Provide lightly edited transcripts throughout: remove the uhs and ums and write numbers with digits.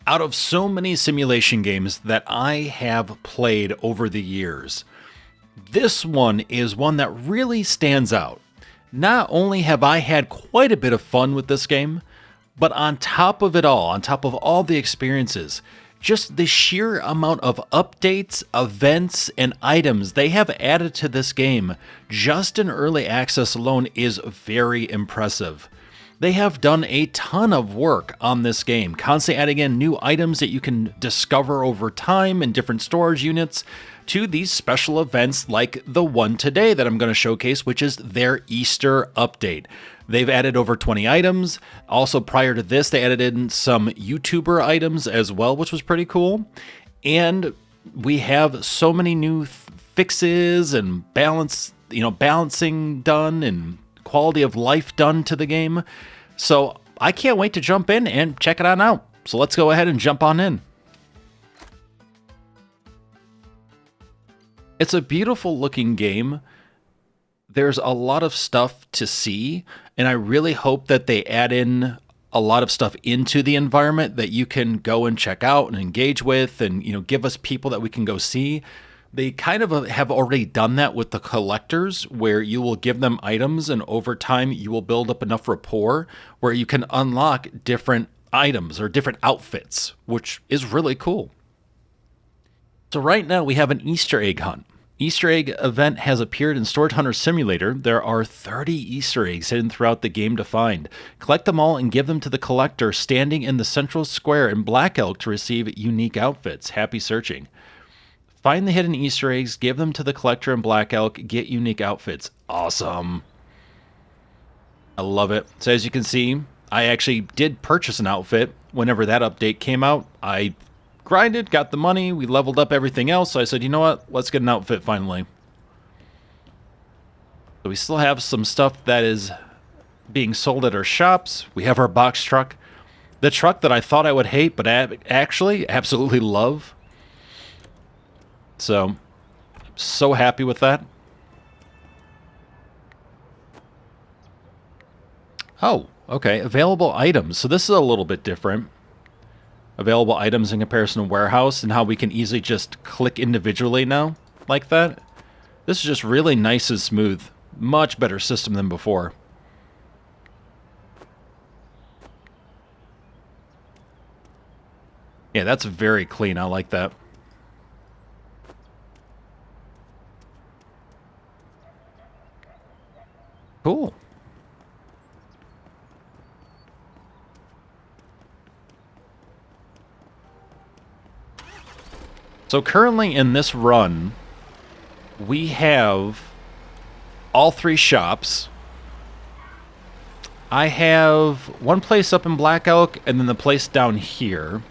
Out of so many simulation games that I have played over the years, this one is one that really stands out. Not only have I had quite a bit of fun with this game, but on top of it all, on top of all the experiences, just the sheer amount of updates, events, and items they have added to this game just in early access alone is very impressive. They have done a ton of work on this game, constantly adding in new items that you can discover over time in different storage units, to these special events like the one today that I'm going to showcase, which is their Easter update. They've added over 20 items. Also, prior to this, they added in some YouTuber items as well, which was pretty cool. And we have so many new fixes and balancing done and quality of life done to the game. So I can't wait to jump in and check it on out. So let's go ahead and jump on in. It's a beautiful looking game. There's a lot of stuff to see, and I really hope that they add in a lot of stuff into the environment that you can go and check out and engage with and, give us people that we can go see. They kind of have already done that with the collectors, where you will give them items and over time you will build up enough rapport where you can unlock different items or different outfits, which is really cool. So right now we have an Easter egg hunt. Easter egg event has appeared in Storage Hunter Simulator. There are 30 Easter eggs hidden throughout the game to find. Collect them all and give them to the collector standing in the central square in Black Elk to receive unique outfits. Happy searching. Find the hidden Easter eggs, give them to the collector in Black Elk, get unique outfits. Awesome. I love it. So as you can see, I actually did purchase an outfit whenever that update came out. I grinded, got the money, we leveled up everything else, so I said, you know what, let's get an outfit finally. So we still have some stuff that is being sold at our shops. We have our box truck. The truck that I thought I would hate, but actually absolutely love. So, so happy with that. Oh, okay, available items. So this is a little bit different. Available items in comparison to warehouse and how we can easily just click individually now like that. This is just really nice and smooth. Much better system than before. Yeah, that's very clean. I like that. Cool. So currently in this run, we have all 3 shops. I have one place up in Black Elk and then the place down here.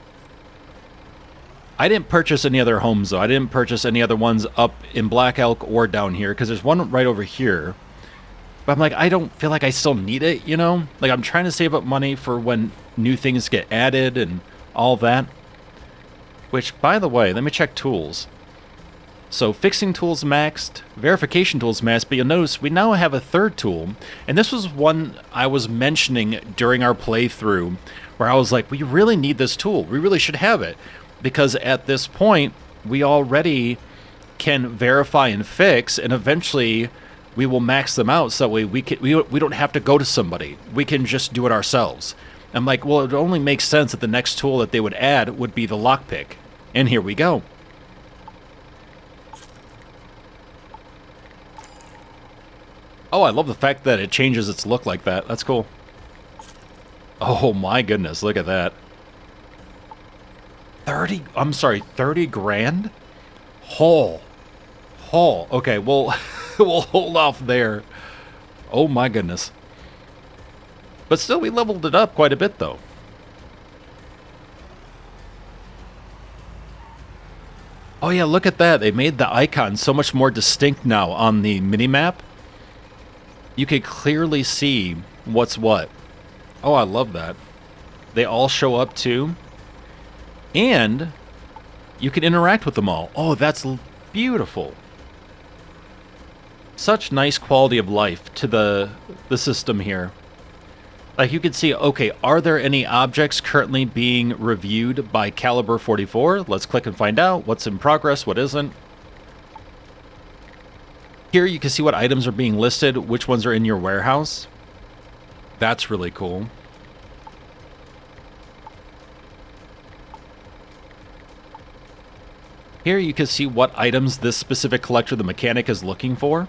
I didn't purchase any other homes though. I didn't purchase any other ones up in Black Elk or down here because there's one right over here. But I'm like, I don't feel like I still need it, Like I'm trying to save up money for when new things get added and all that. Which, by the way, let me check tools. So, fixing tools maxed, verification tools maxed, but you'll notice we now have a third tool. And this was one I was mentioning during our playthrough, where I was like, we really need this tool. We really should have it. Because at this point, we already can verify and fix, and eventually we will max them out so that way we don't have to go to somebody. We can just do it ourselves. I'm like, well, it only makes sense that the next tool that they would add would be the lockpick. And here we go. Oh, I love the fact that it changes its look like that. That's cool. Oh my goodness, look at that. 30 grand? Haul. Okay, well, we'll hold off there. Oh my goodness. But still, we leveled it up quite a bit, though. Oh yeah, look at that. They made the icon so much more distinct now on the minimap. You can clearly see what's what. Oh, I love that. They all show up, too. And you can interact with them all. Oh, that's beautiful. Such nice quality of life to the system here. Like you can see, okay, are there any objects currently being reviewed by Caliber 44? Let's click and find out what's in progress, what isn't. Here you can see what items are being listed, which ones are in your warehouse. That's really cool. Here you can see what items this specific collector, the mechanic, is looking for.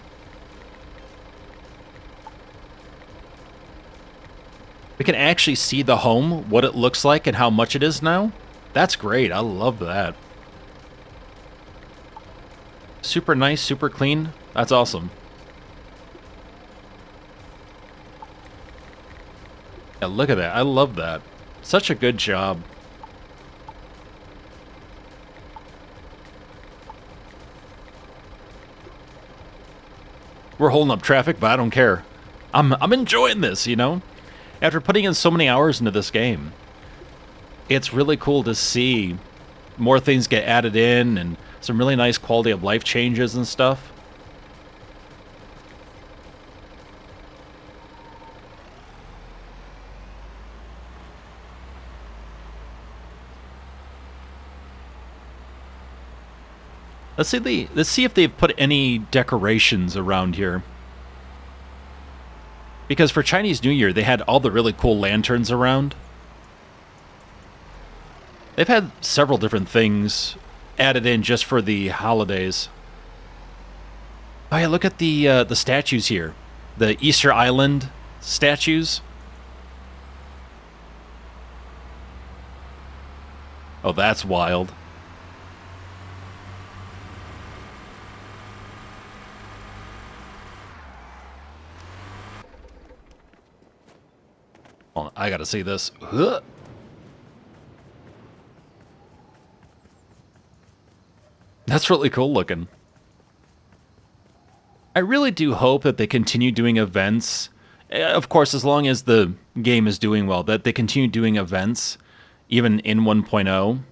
We can actually see the home, what it looks like, and how much it is now. That's great. I love that. Super nice, super clean. That's awesome. Yeah, look at that. I love that. Such a good job. We're holding up traffic, but I don't care. I'm enjoying this, you know? After putting in so many hours into this game, it's really cool to see more things get added in and some really nice quality of life changes and stuff. Let's see if they've put any decorations around here. Because for Chinese New Year, they had all the really cool lanterns around. They've had several different things added in just for the holidays. Oh yeah, look at the statues here. The Easter Island statues. Oh, that's wild. Hold on, I gotta see this. Huh. That's really cool looking. I really do hope that they continue doing events. Of course, as long as the game is doing well, that they continue doing events, even in 1.0.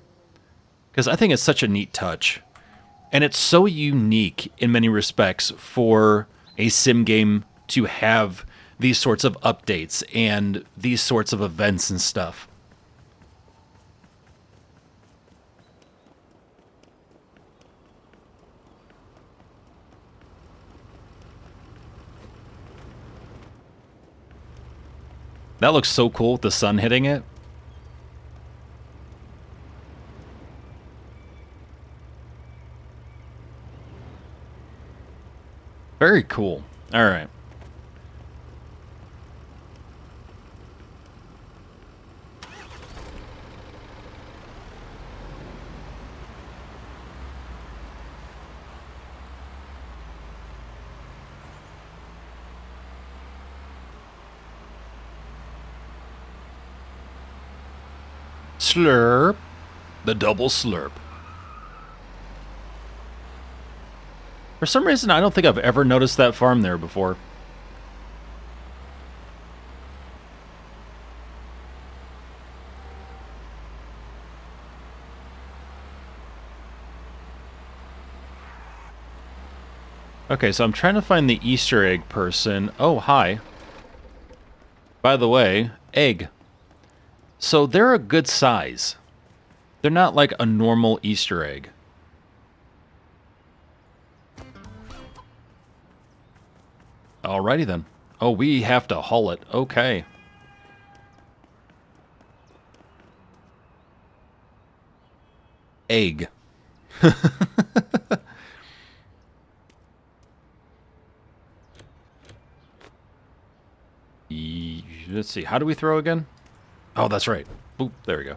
Because I think it's such a neat touch. And it's so unique in many respects for a sim game to have these sorts of updates and these sorts of events and stuff. That looks so cool with the sun hitting it. Very cool. All right. Slurp. The double slurp. For some reason, I don't think I've ever noticed that farm there before. Okay, so I'm trying to find the Easter egg person. Oh, hi. By the way, egg. So they're a good size. They're not like a normal Easter egg. Alrighty then. Oh, we have to haul it. Okay. Egg. Let's see. How do we throw again? Oh, that's right. Boop. There we go.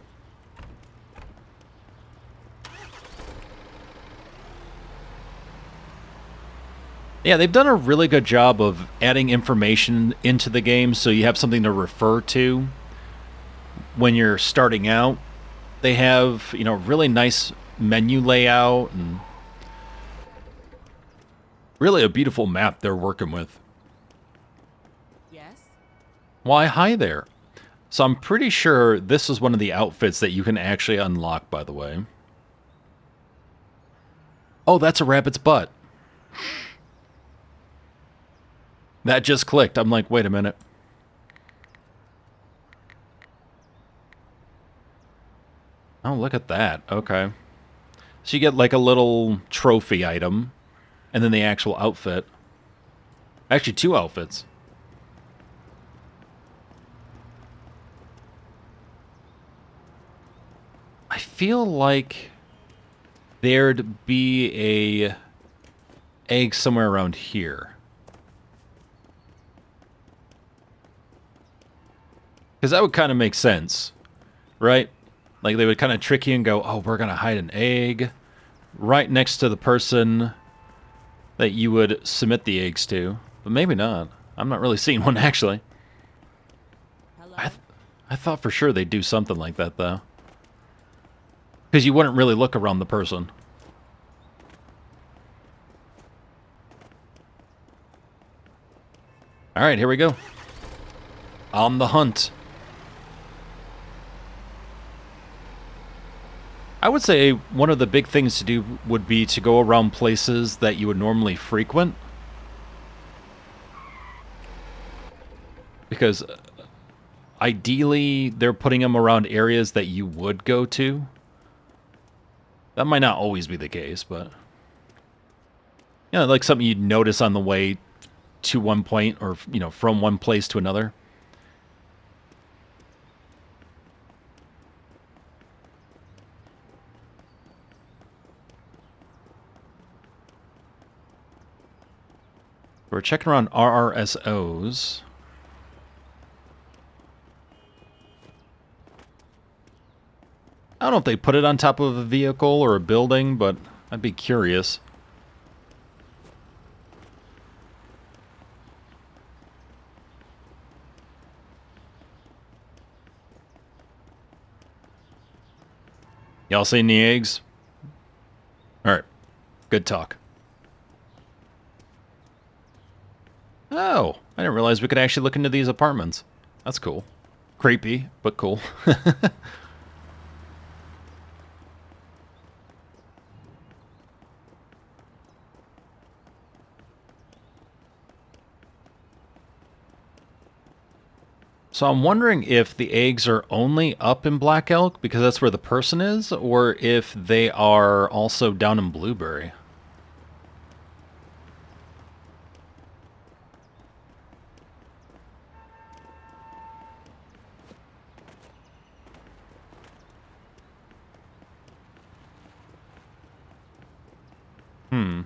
Yeah, they've done a really good job of adding information into the game so you have something to refer to when you're starting out. They have, you know, really nice menu layout and really a beautiful map they're working with. Yes? Why, hi there. So I'm pretty sure this is one of the outfits that you can actually unlock, by the way. Oh, that's a rabbit's butt. That just clicked. I'm like, wait a minute. Oh, look at that. Okay. So you get like a little trophy item, and then the actual outfit. Actually, two outfits. I feel like there'd be a egg somewhere around here. Because that would kind of make sense, right? Like they would kind of trick you and go, oh, we're going to hide an egg right next to the person that you would submit the eggs to. But maybe not. I'm not really seeing one, actually. Hello? I thought for sure they'd do something like that, though. Because you wouldn't really look around the person. Alright, here we go. On the hunt. I would say one of the big things to do would be to go around places that you would normally frequent. Because ideally, they're putting them around areas that you would go to. That might not always be the case, but... You know, like something you'd notice on the way to one point, or, you know, from one place to another. We're checking around RRSOs. I don't know if they put it on top of a vehicle or a building, but I'd be curious. Y'all see any eggs? Alright. Good talk. Oh, I didn't realize we could actually look into these apartments. That's cool. Creepy, but cool. So I'm wondering if the eggs are only up in Black Elk because that's where the person is, or if they are also down in Blueberry. Hmm.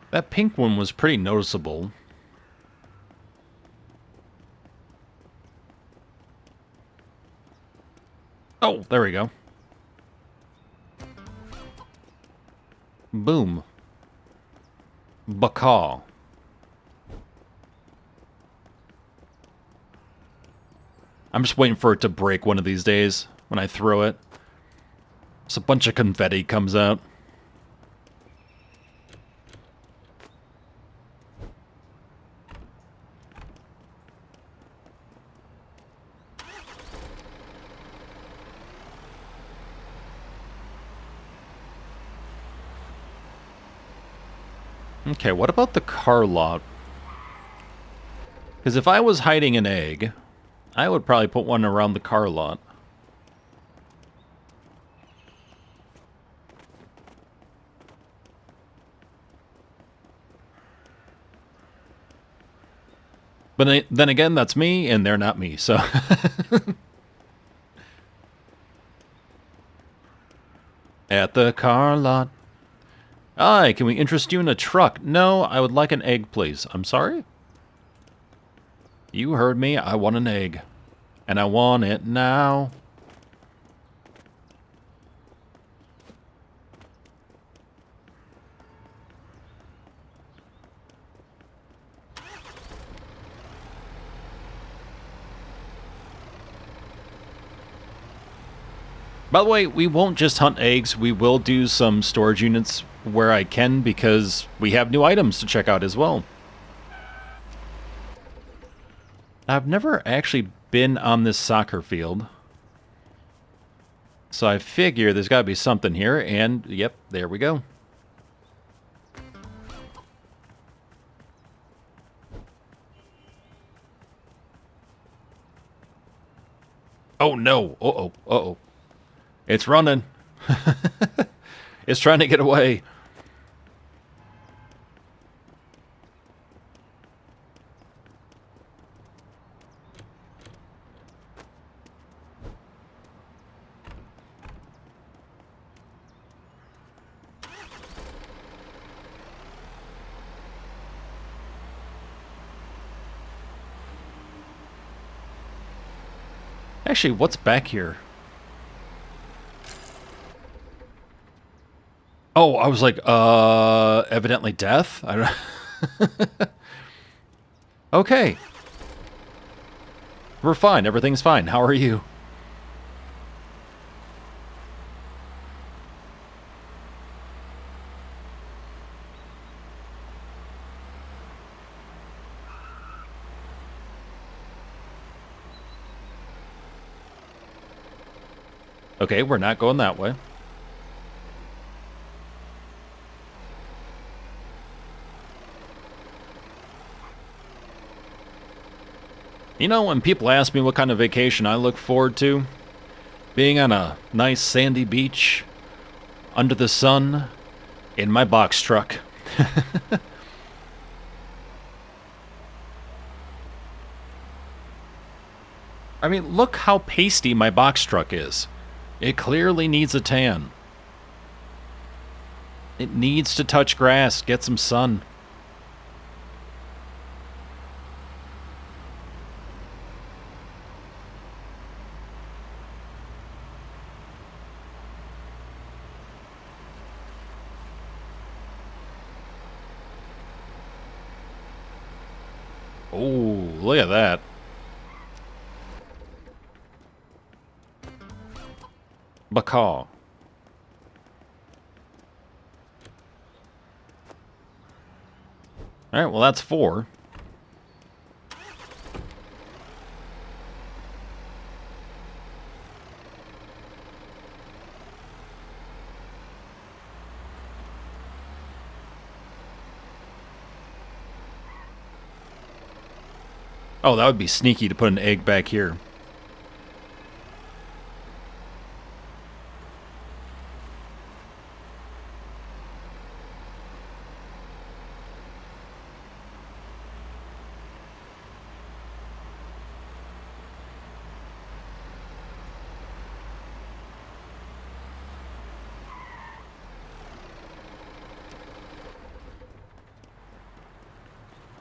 That pink one was pretty noticeable. Oh, there we go. Boom. Bacaw. I'm just waiting for it to break one of these days when I throw it. So a bunch of confetti comes out. Okay, what about the car lot? Because if I was hiding an egg, I would probably put one around the car lot. But then again, that's me, and they're not me, so... At the car lot. Hi, can we interest you in a truck? No, I would like an egg, please. I'm sorry? You heard me. I want an egg. And I want it now. By the way, we won't just hunt eggs. We will do some storage units where I can because we have new items to check out as well. I've never actually been on this soccer field. So I figure there's got to be something here, and yep, there we go. Oh no. Uh-oh. Uh-oh. It's running. It's trying to get away. Actually, what's back here? Oh, I was like, evidently death? I don't. Okay. We're fine. Everything's fine. How are you? Okay, we're not going that way. You know, when people ask me what kind of vacation I look forward to, being on a nice sandy beach, under the sun, in my box truck. I mean, look how pasty my box truck is. It clearly needs a tan. It needs to touch grass, get some sun. Oh, look at that. Bacaw. Alright, well that's 4. Oh, that would be sneaky to put an egg back here.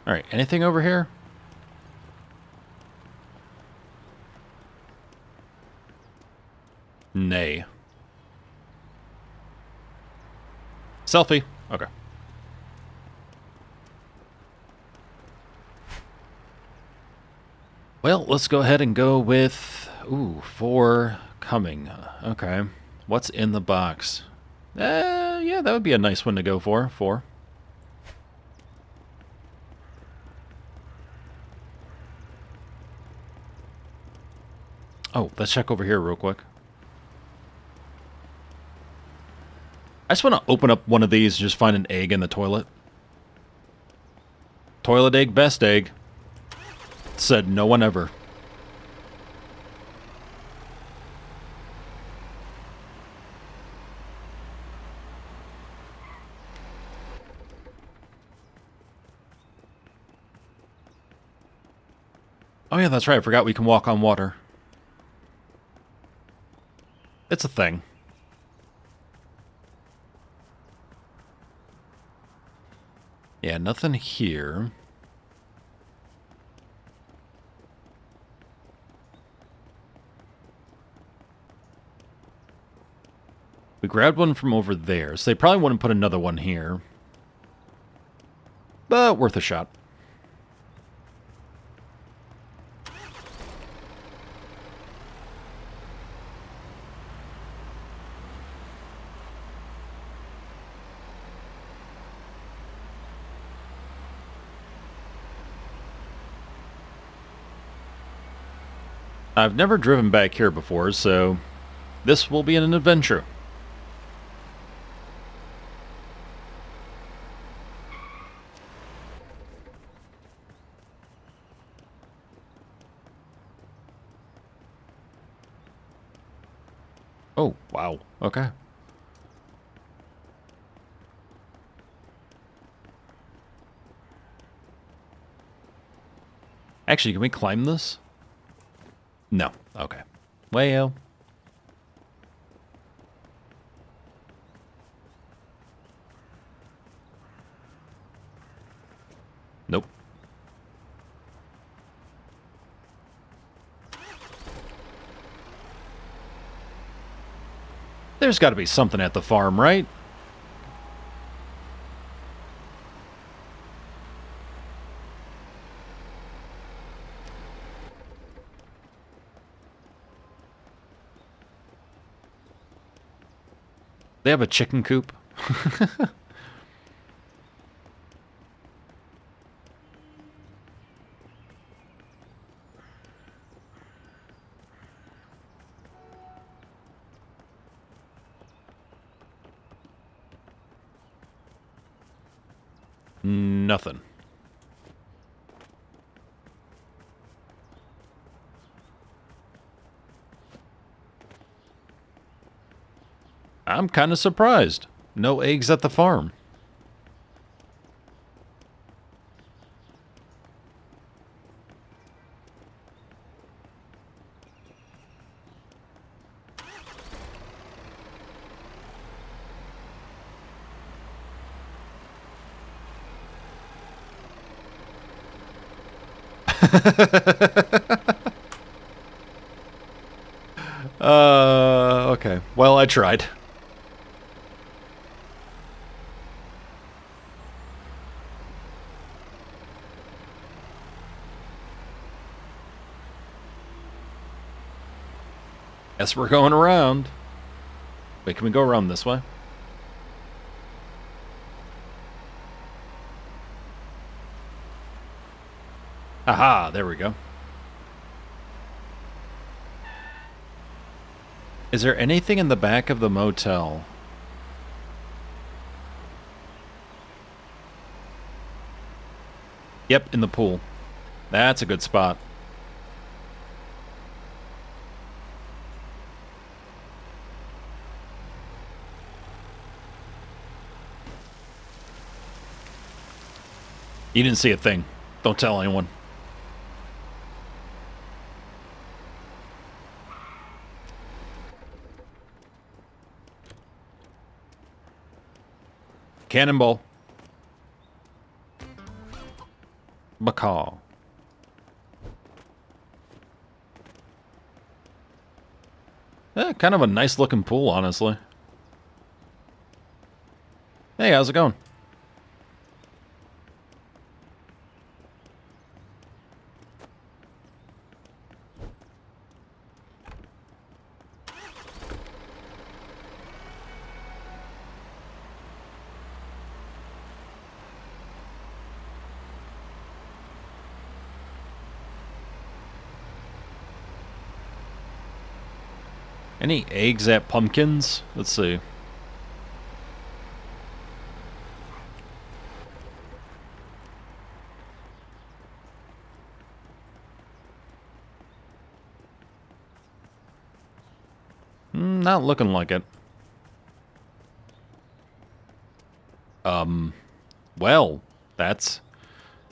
Alright, anything over here? Nay. Selfie. Okay. Well, let's go ahead and go with... Ooh, 4 coming. Okay. What's in the box? Yeah, that would be a nice one to go for. 4. Oh, let's check over here real quick. I just want to open up one of these and just find an egg in the toilet. Toilet egg, best egg. Said no one ever. Oh yeah, that's right. I forgot we can walk on water. It's a thing. Yeah, nothing here. We grabbed one from over there, so they probably wouldn't put another one here. But worth a shot. I've never driven back here before, so this will be an adventure. Oh, wow. Okay. Actually, can we climb this? No. Okay. Well. Nope. There's got to be something at the farm, right? They have a chicken coop. Nothing. I'm kind of surprised. No eggs at the farm. Okay. Well, I tried. Guess we're going around. Wait, can we go around this way? Aha, there we go. Is there anything in the back of the motel? Yep, in the pool. That's a good spot. You didn't see a thing. Don't tell anyone. Cannonball. Macaw. Kind of a nice looking pool, honestly. Hey, how's it going? Any eggs at pumpkins? Let's see. Not looking like it. Well, that's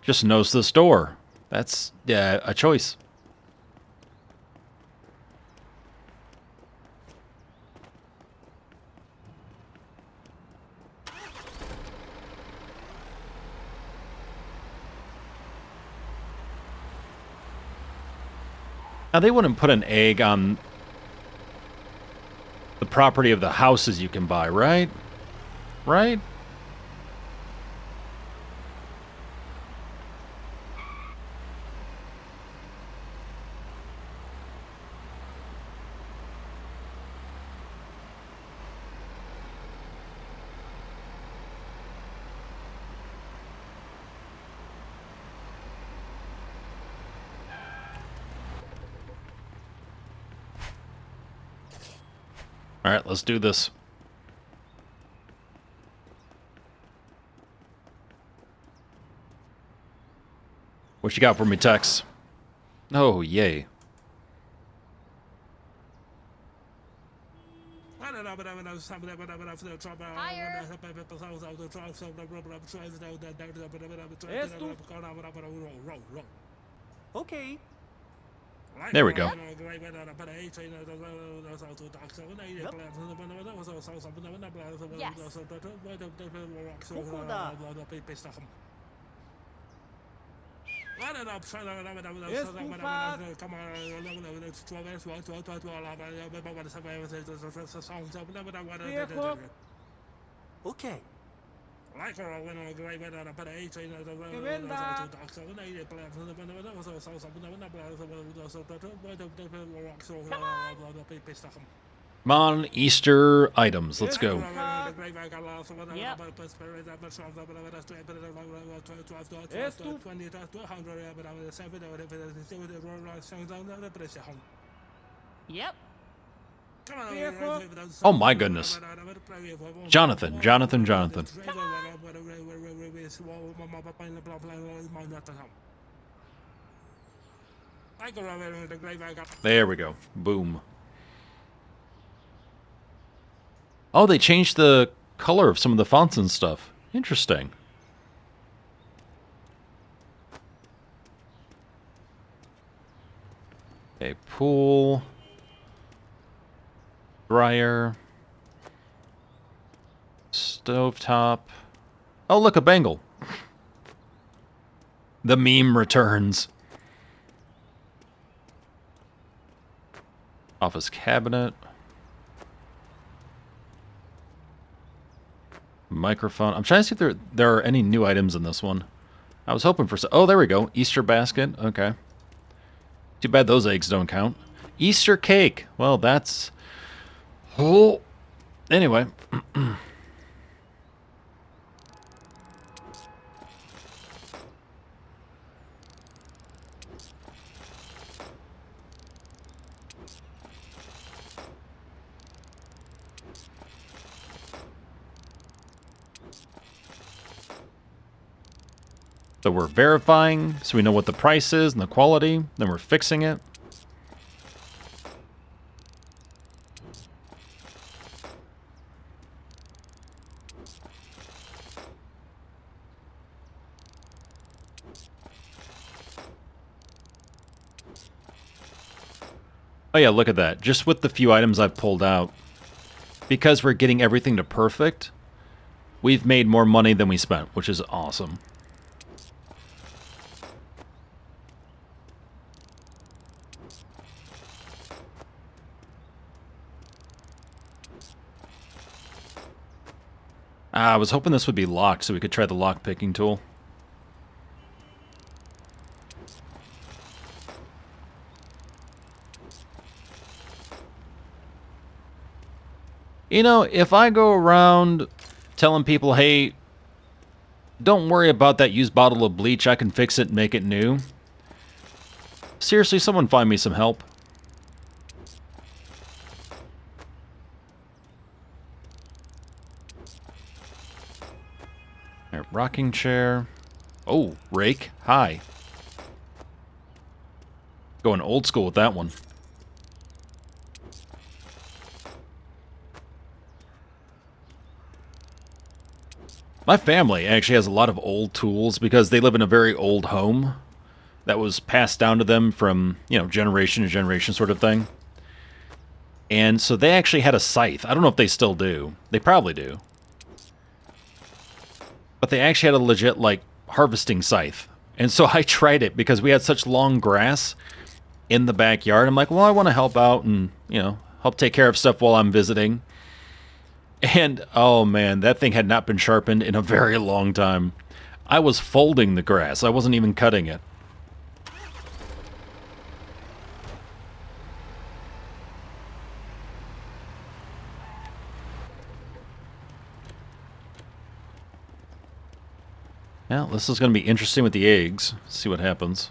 just knows the store. That's, yeah, a choice. Now, they wouldn't put an egg on the property of the houses you can buy, right? Right? All right, let's do this. What you got for me, Tex? Oh, yay. Esto. Okay. There we go. Yes. Kukuda. Vehicle. Okay. Come on, Easter items. Let's go. Yep. Yep. Oh my goodness. Jonathan. There we go. Boom. Oh, they changed the color of some of the fonts and stuff. Interesting. Okay, pool. Dryer. Stovetop. Oh, look, a bangle. The meme returns. Office cabinet. Microphone. I'm trying to see if there are any new items in this one. I was hoping for some. Oh, there we go. Easter basket. Okay. Too bad those eggs don't count. Easter cake. Well, that's... Oh. Anyway. So we're verifying, so we know what the price is and the quality. Then we're fixing it. Oh yeah, look at that. Just with the few items I've pulled out, because we're getting everything to perfect, we've made more money than we spent, which is awesome. I was hoping this would be locked so we could try the lock picking tool. You know, if I go around telling people, hey, don't worry about that used bottle of bleach, I can fix it and make it new. Seriously, someone find me some help. Right, rocking chair. Oh, rake. Hi. Going old school with that one. My family actually has a lot of old tools because they live in a very old home that was passed down to them from, you know, generation to generation sort of thing. And so they actually had a scythe. I don't know if they still do. They probably do. But they actually had a legit, like, harvesting scythe. And so I tried it because we had such long grass in the backyard. I'm like, well, I want to help out and, you know, help take care of stuff while I'm visiting. And, oh man, that thing had not been sharpened in a very long time. I was folding the grass. I wasn't even cutting it. Well, this is going to be interesting with the eggs. See what happens.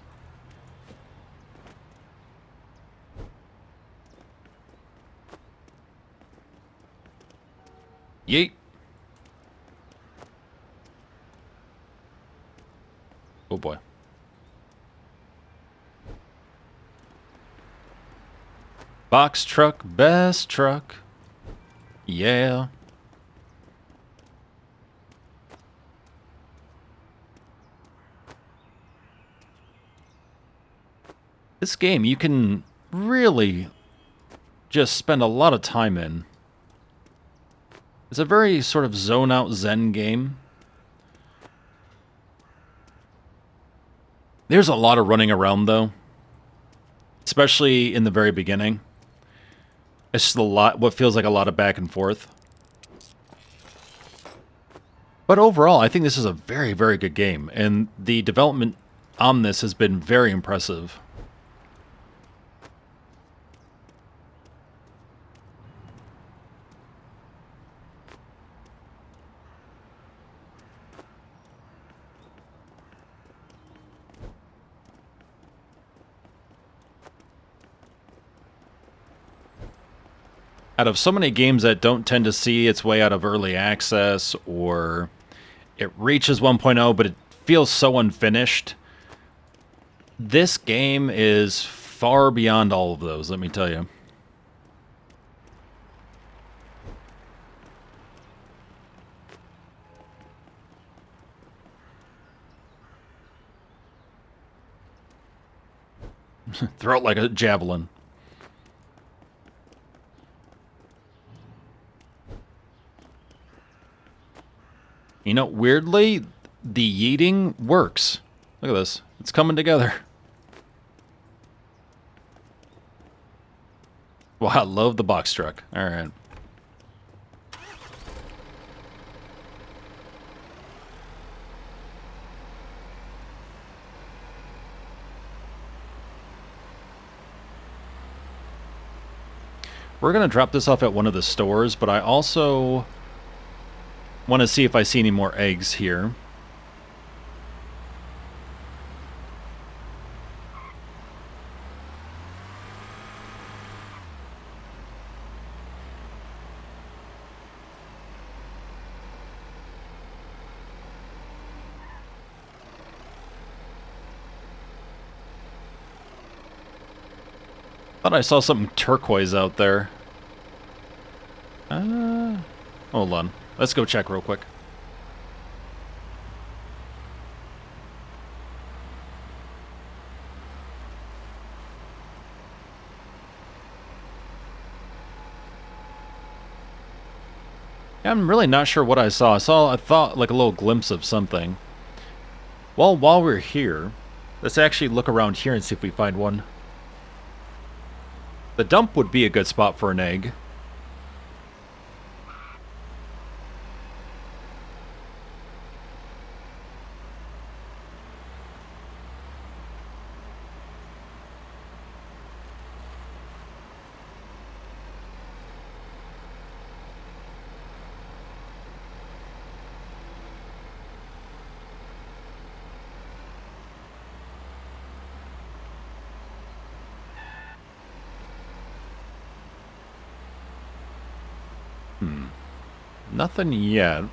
Yeet. Oh boy. Box truck, best truck. Yeah. This game you can really just spend a lot of time in. It's a very sort of zone-out Zen game. There's a lot of running around, though. Especially in the very beginning. It's just a lot, what feels like a lot of back and forth. But overall, I think this is a very, very good game. And the development on this has been very impressive. Out of so many games that don't tend to see its way out of early access, or it reaches 1.0 but it feels so unfinished, this game is far beyond all of those, let me tell you. Throw it like a javelin. You know, weirdly, the yeeting works. Look at this. It's coming together. Well, I love the box truck. All right. We're going to drop this off at one of the stores, but I also want to see if I see any more eggs here. Thought I saw something turquoise out there. Hold on. Let's go check real quick. I'm really not sure what I saw. I thought like a little glimpse of something. Well, while we're here, let's actually look around here and see if we find one. The dump would be a good spot for an egg. Nothing yet.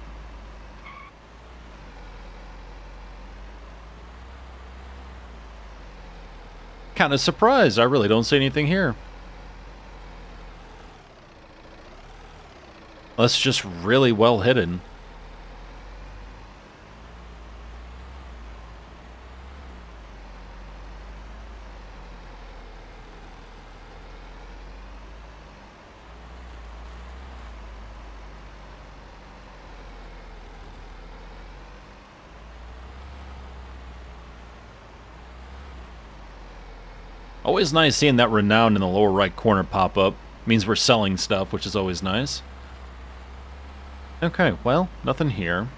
Kind of surprised. I really don't see anything here. That's just really well hidden. Always nice seeing that renown in the lower right corner pop up. Means we're selling stuff, which is always nice. Okay, well, nothing here.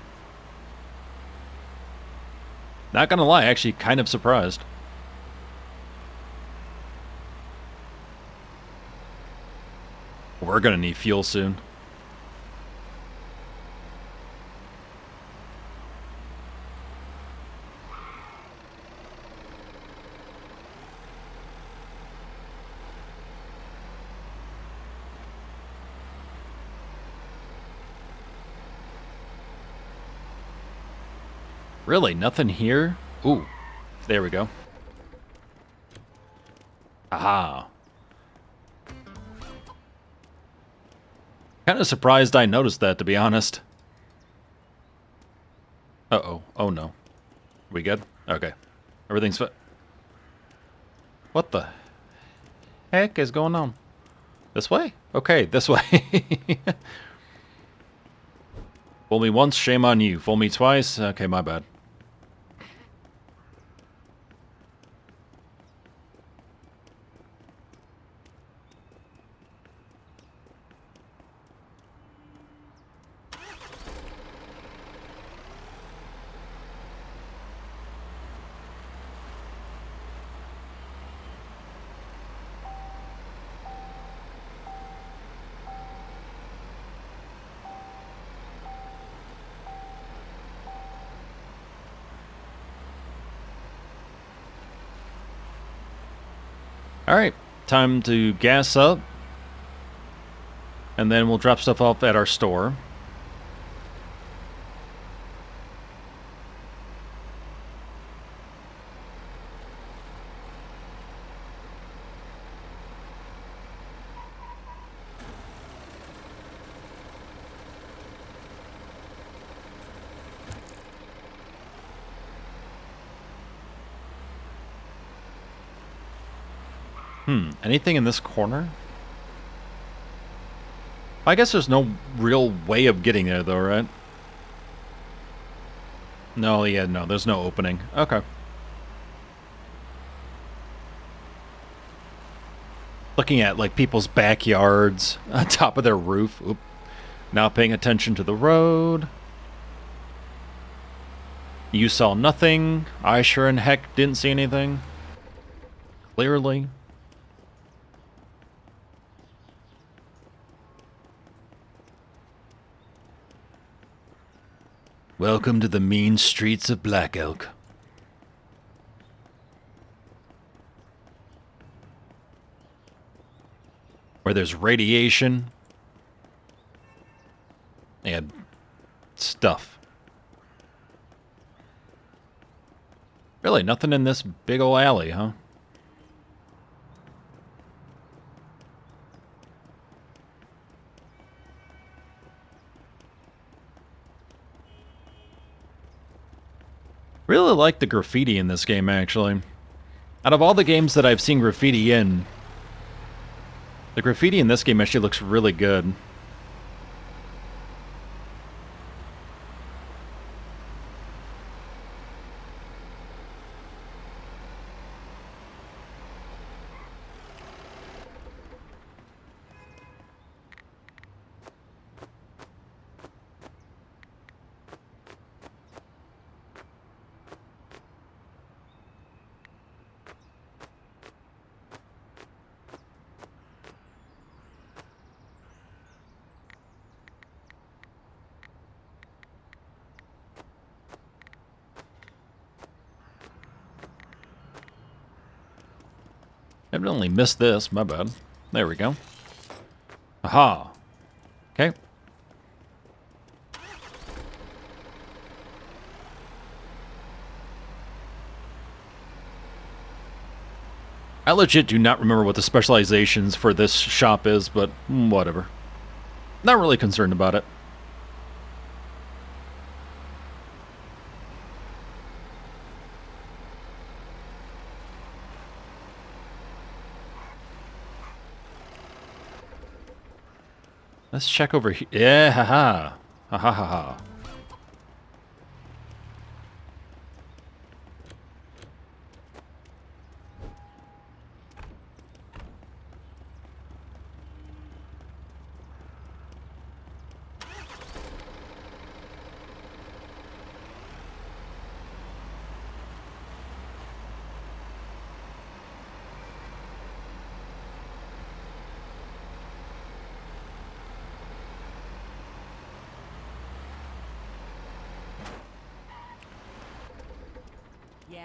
Not gonna lie, actually kind of surprised. We're gonna need fuel soon. Really? Nothing here? Ooh. There we go. Aha. Kind of surprised I noticed that, to be honest. Uh-oh. Oh, no. We good? Okay. Everything's fit. What the heck is going on? This way? Okay, this way. Fool me once, shame on you. Fool me twice? Okay, my bad. Alright, time to gas up. And then we'll drop stuff off at our store. Anything in this corner? I guess there's no real way of getting there, though, right? No, yeah, no, there's no opening. Okay. Looking at, like, people's backyards on top of their roof. Oop. Not paying attention to the road. You saw nothing. I sure in heck didn't see anything. Clearly. Welcome to the mean streets of Black Elk. Where there's radiation and stuff. Really, nothing in this big ol' alley, huh? Really like the graffiti in this game, actually. Out of all the games that I've seen graffiti in, the graffiti in this game actually looks really good. Evidently missed this, my bad. There we go. Aha. Okay. I legit do not remember what the specializations for this shop is, but whatever. Not really concerned about it. Let's check over here. Yeah, haha. Ha ha ha ha.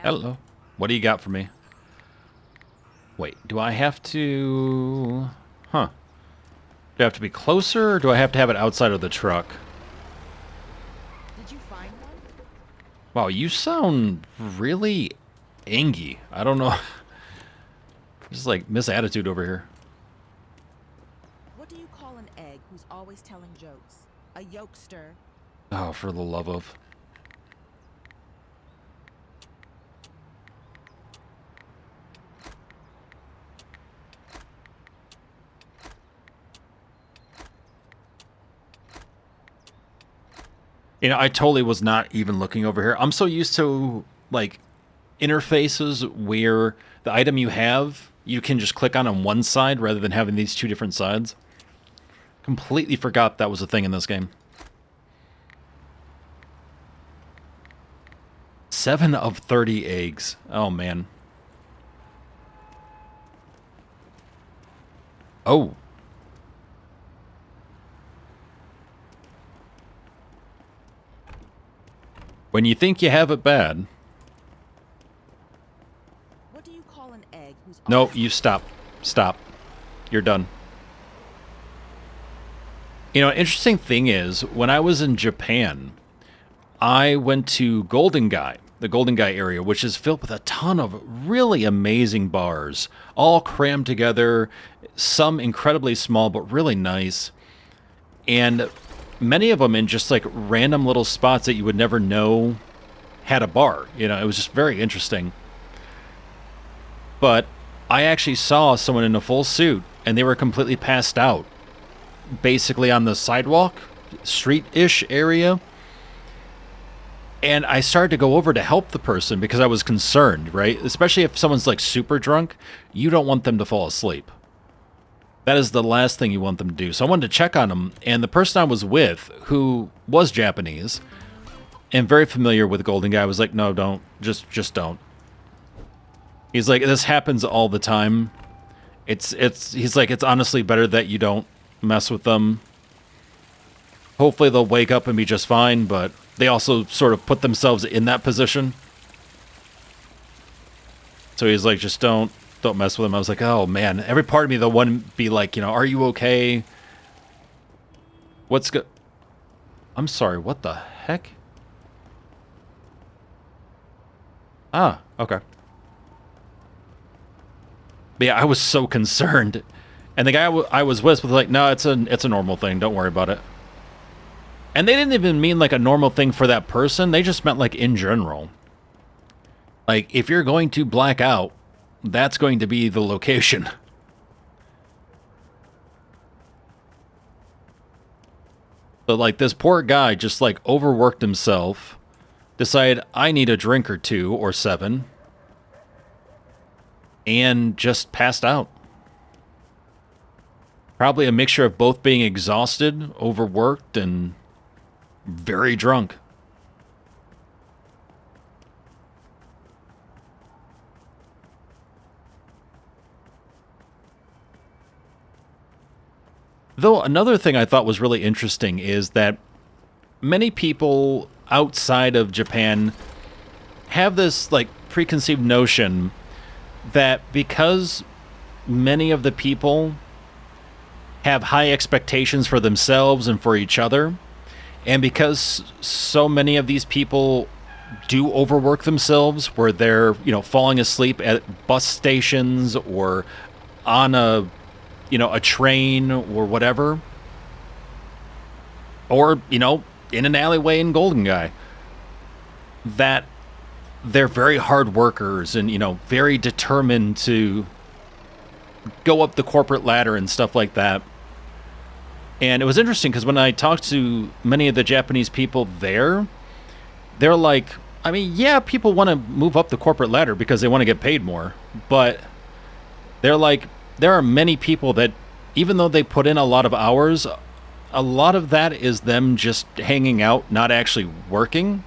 Hello. What do you got for me? Wait, do I have to... Huh. Do I have to be closer, or do I have to have it outside of the truck? Did you find one? Wow, you sound really angy. I don't know. Just like misattitude over here. What do you call an egg who's always telling jokes. A yokester. Oh, for the love of. You know, I totally was not even looking over here. I'm so used to, like, interfaces where the item you have, you can just click on one side rather than having these two different sides. Completely forgot that was a thing in this game. 7 of 30 eggs. Oh, man. Oh. When you think you have it bad. What do you call an egg who's No, always... you stop. Stop. You're done. You know, interesting thing is, when I was in Japan, I went to Golden Gai, the Golden Gai area, which is filled with a ton of really amazing bars, all crammed together, some incredibly small, but really nice. And many of them in just like random little spots that you would never know had a bar. You know, it was just very interesting. But I actually saw someone in a full suit and they were completely passed out, basically on the sidewalk, street-ish area. And I started to go over to help the person because I was concerned, right? Especially if someone's like super drunk, you don't want them to fall asleep. That is the last thing you want them to do. So I wanted to check on them, and the person I was with, who was Japanese and very familiar with Golden Gai, was like, "No, don't. Just don't." He's like, "This happens all the time. He's like, it's honestly better that you don't mess with them. Hopefully they'll wake up and be just fine, but they also sort of put themselves in that position." So he's like, "Just don't mess with them." I was like, oh man, every part of me though wouldn't be like, you know, are you okay? What's good? I'm sorry, what the heck? Ah, okay. But yeah, I was so concerned. And the guy I was with was like, no, it's a normal thing, don't worry about it. And they didn't even mean like a normal thing for that person, they just meant like in general. Like, if you're going to black out, that's going to be the location. But like this poor guy just like overworked himself, decided I need a drink or 2 or 7, and just passed out. Probably a mixture of both being exhausted, overworked, and very drunk. Though another thing I thought was really interesting is that many people outside of Japan have this like preconceived notion that because many of the people have high expectations for themselves and for each other, and because so many of these people do overwork themselves where they're, you know, falling asleep at bus stations or on a train or whatever, or, you know, in an alleyway in Golden Gai, that they're very hard workers and, you know, very determined to go up the corporate ladder and stuff like that. And it was interesting because when I talked to many of the Japanese people there, they're like, I mean, yeah, people want to move up the corporate ladder because they want to get paid more, but they're like, there are many people that, even though they put in a lot of hours, a lot of that is them just hanging out, not actually working.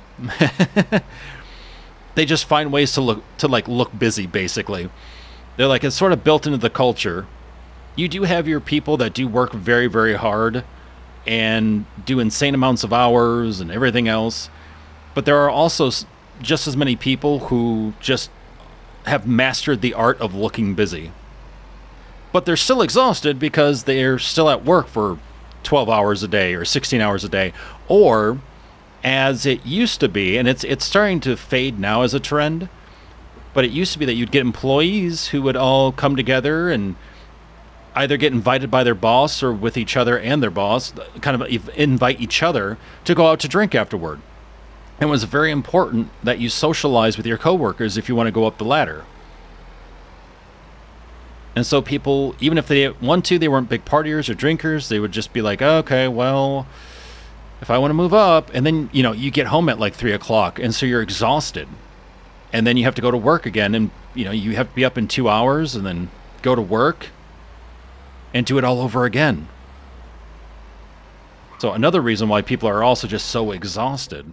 They just find ways to look busy, basically. They're like, it's sort of built into the culture. You do have your people that do work very, very hard and do insane amounts of hours and everything else. But there are also just as many people who just have mastered the art of looking busy. But they're still exhausted because they're still at work for 12 hours a day or 16 hours a day. Or, as it used to be, and it's starting to fade now as a trend, but it used to be that you'd get employees who would all come together, and either get invited by their boss or with each other and their boss, kind of invite each other to go out to drink afterward. And it was very important that you socialize with your coworkers if you want to go up the ladder. And so people, even if they didn't want to, they weren't big partiers or drinkers, they would just be like, oh, okay, well, if I want to move up, and then, you know, you get home at like 3 o'clock, and so you're exhausted. And then you have to go to work again, and, you know, you have to be up in 2 hours, and then go to work, and do it all over again. So another reason why people are also just so exhausted.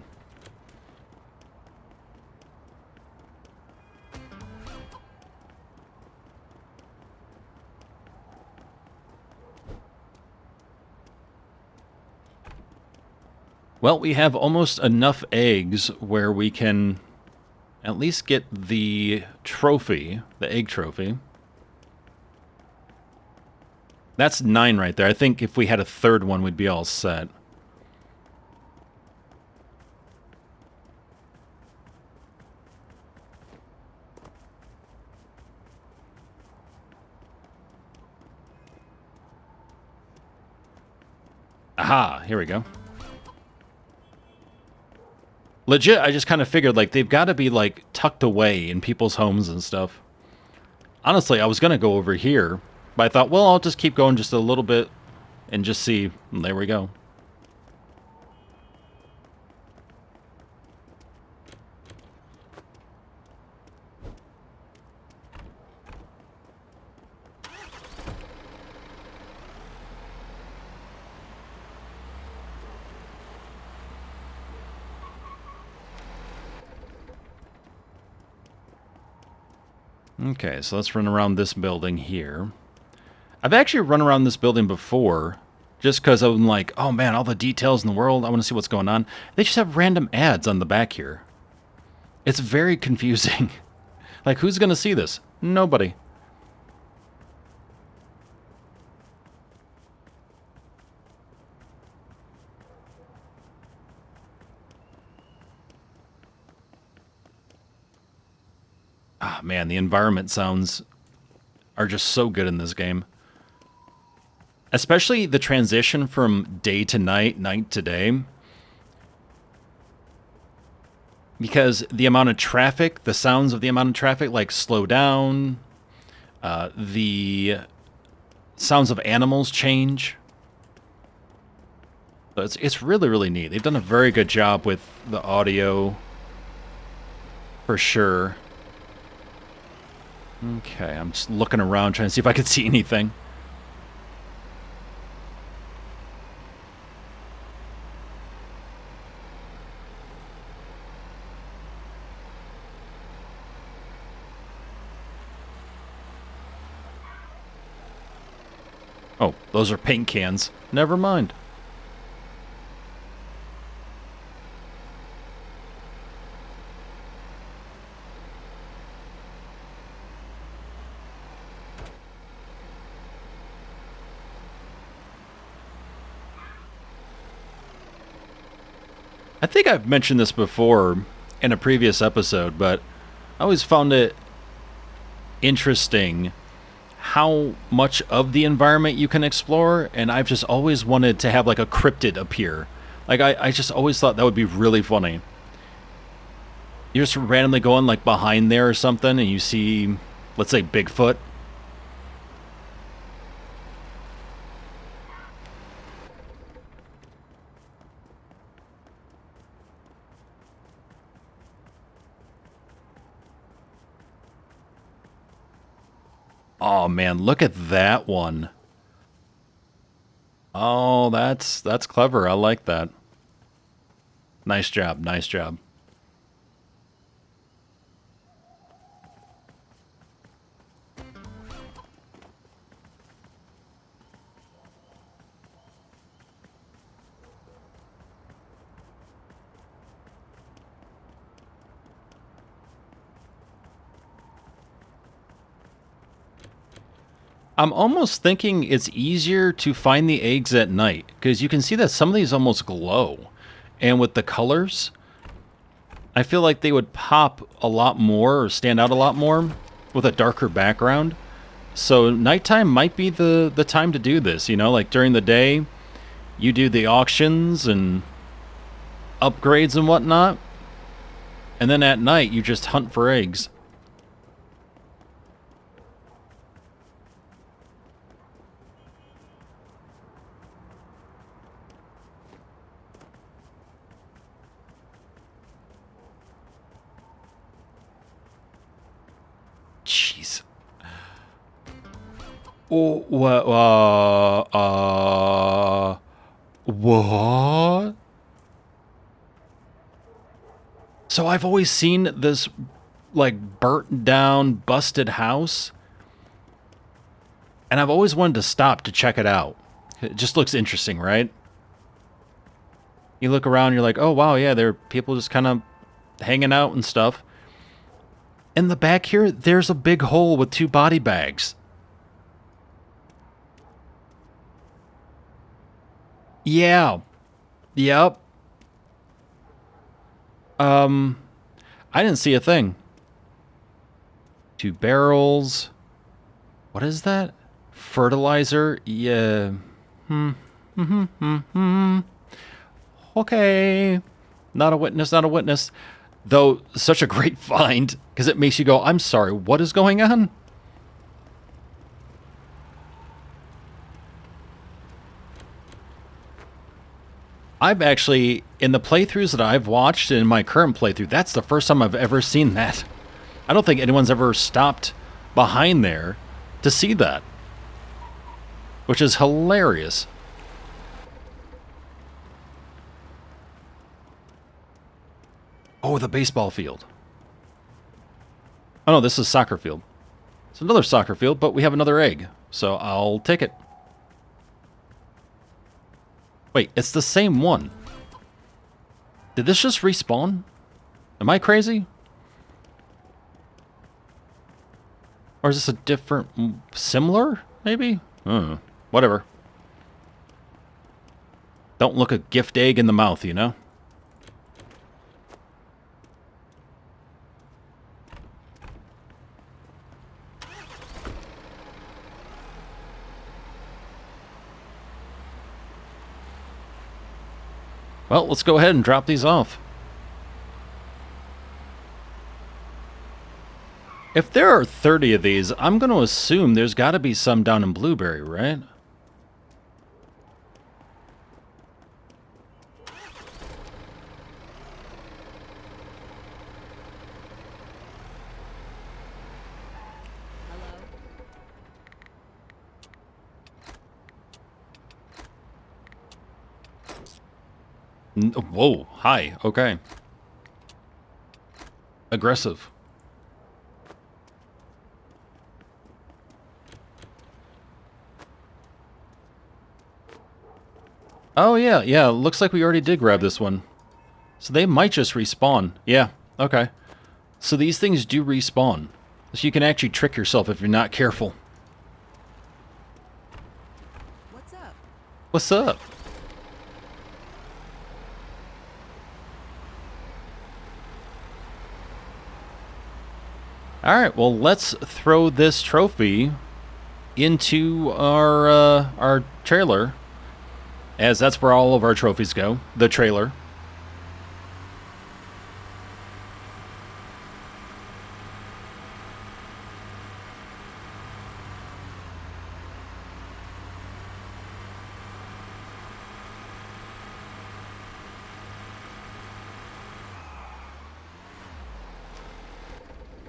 Well, we have almost enough eggs where we can at least get the trophy, the egg trophy. That's 9 right there. I think if we had a third one, we'd be all set. Aha, here we go. Legit, I just kind of figured, like, they've got to be, like, tucked away in people's homes and stuff. Honestly, I was going to go over here, but I thought, well, I'll just keep going just a little bit and just see. And there we go. Okay, so let's run around this building here. I've actually run around this building before, just because I'm like, oh man, all the details in the world, I want to see what's going on. They just have random ads on the back here. It's very confusing. Like, who's going to see this? Nobody. Ah, man, the environment sounds are just so good in this game. Especially the transition from day to night, night to day. Because the amount of traffic, the sounds of the amount of traffic, like, slow down. The sounds of animals change. So it's really, really neat. They've done a very good job with the audio, for sure. Okay, I'm just looking around trying to see if I could see anything. Oh, those are paint cans. Never mind. I think I've mentioned this before in a previous episode, but I always found it interesting how much of the environment you can explore, and I've just always wanted to have like a cryptid appear. Like, I just always thought that would be really funny. You're just randomly going like behind there or something, and you see, let's say, Bigfoot. Oh man, look at that one. Oh, that's clever. I like that. Nice job, nice job. I'm almost thinking it's easier to find the eggs at night, because you can see that some of these almost glow. And with the colors, I feel like they would pop a lot more or stand out a lot more with a darker background. So nighttime might be the time to do this, you know, like during the day, you do the auctions and upgrades and whatnot, and then at night you just hunt for eggs. Jeez. Oh, what? So I've always seen this, like, burnt down, busted house, and I've always wanted to stop to check it out. It just looks interesting, right? You look around, you're like, oh, wow, yeah, there are people just kind of hanging out and stuff. In the back here, there's a big hole with 2 body bags. Yeah. Yep. I didn't see a thing. 2 barrels. What is that? Fertilizer? Yeah. Okay. Not a witness, not a witness. Though, such a great find, because it makes you go, I'm sorry, what is going on? I've actually, in the playthroughs that I've watched, in my current playthrough, that's the first time I've ever seen that. I don't think anyone's ever stopped behind there to see that. Which is hilarious. Oh, the baseball field. Oh no, this is soccer field. It's another soccer field, but we have another egg. So I'll take it. Wait, it's the same one. Did this just respawn? Am I crazy? Or is this a different... similar, maybe? Whatever. Don't look a gift egg in the mouth, you know? Well, let's go ahead and drop these off. If there are 30 of these, I'm going to assume there's got to be some down in Blueberry, right? Whoa, hi, okay. Aggressive. Oh yeah, looks like we already did grab this one. So they might just respawn. Yeah, okay. So these things do respawn. So you can actually trick yourself if you're not careful. What's up? What's up? Alright, well let's throw this trophy into our trailer, as that's where all of our trophies go, the trailer.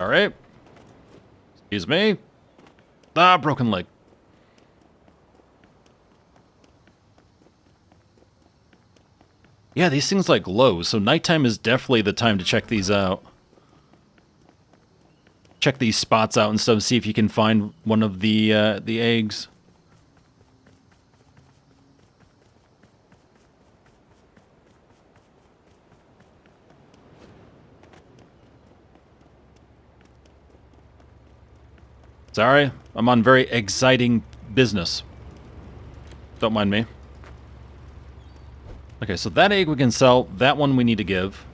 Alright. Excuse me. Ah, broken leg. Yeah, these things like glow, so nighttime is definitely the time to check these out. Check these spots out and stuff, see if you can find one of the eggs. Sorry, I'm on very exciting business. Don't mind me. Okay, so that egg we can sell. That one we need to give.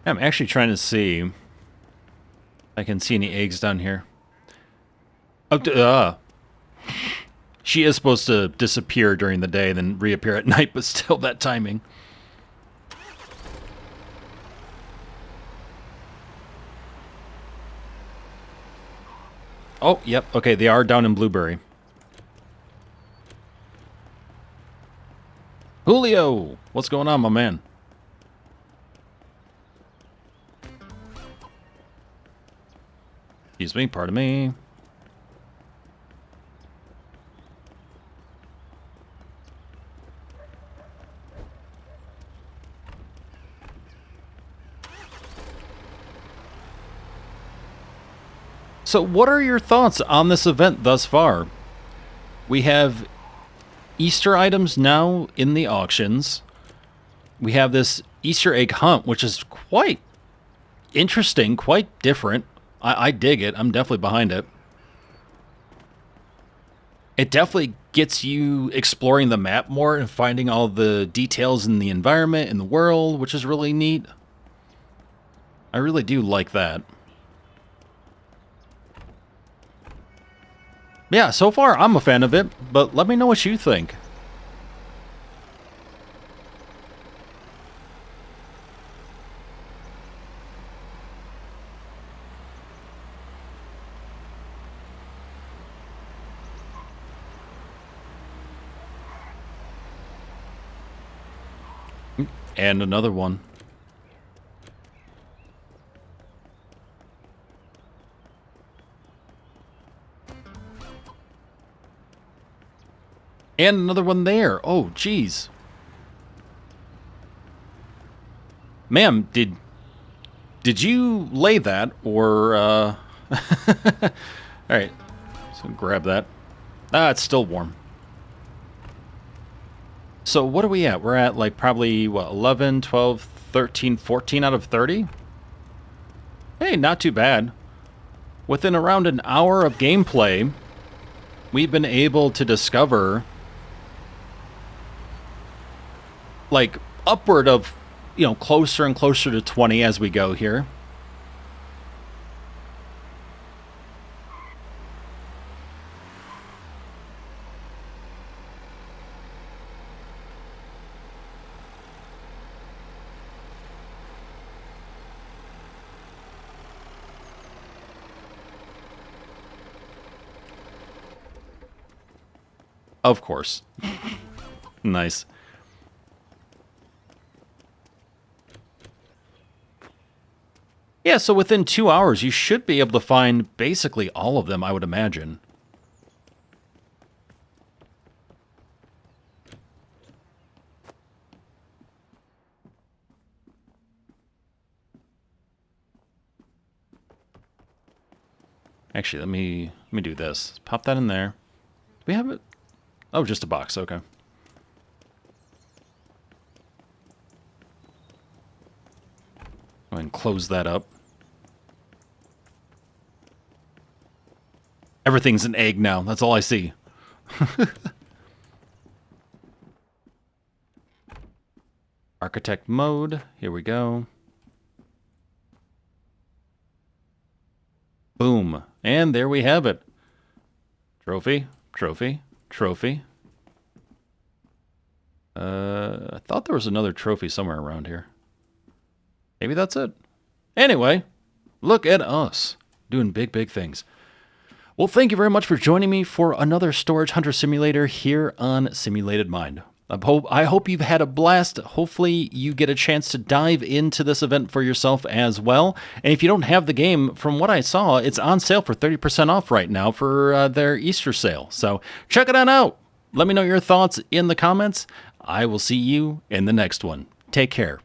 I'm actually trying to see if I can see any eggs down here. Oh, she is supposed to disappear during the day and then reappear at night, but still that timing. Oh, yep. Okay, they are down in Blueberry. Julio! What's going on, my man? Excuse me, pardon me. So what are your thoughts on this event thus far? We have Easter items now in the auctions. We have this Easter egg hunt, which is quite interesting, quite different. I dig it. I'm definitely behind it. It definitely gets you exploring the map more and finding all the details in the environment, in the world, which is really neat. I really do like that. Yeah, so far I'm a fan of it, but let me know what you think. And another one. And another one there. Oh, geez. Ma'am, did you lay that, or, Alright, so grab that. Ah, it's still warm. So what are we at? We're at, like, probably, what, 11, 12, 13, 14 out of 30? Hey, not too bad. Within around an hour of gameplay, we've been able to discover, like, upward of, you know, closer and closer to 20 as we go here. Of course. Nice. Yeah, so within 2 hours, you should be able to find basically all of them, I would imagine. Actually, let me do this. Pop that in there. Do we have it? Oh, just a box. Okay. Go ahead and close that up. Everything's an egg now. That's all I see. Architect mode. Here we go. Boom. And there we have it. Trophy, trophy, trophy. I thought there was another trophy somewhere around here. Maybe that's it. Anyway, look at us doing big, big things. Well, thank you very much for joining me for another Storage Hunter Simulator here on Simulated Mind. I hope you've had a blast. Hopefully you get a chance to dive into this event for yourself as well. And if you don't have the game, from what I saw, it's on sale for 30% off right now for their Easter sale. So check it on out. Let me know your thoughts in the comments. I will see you in the next one. Take care.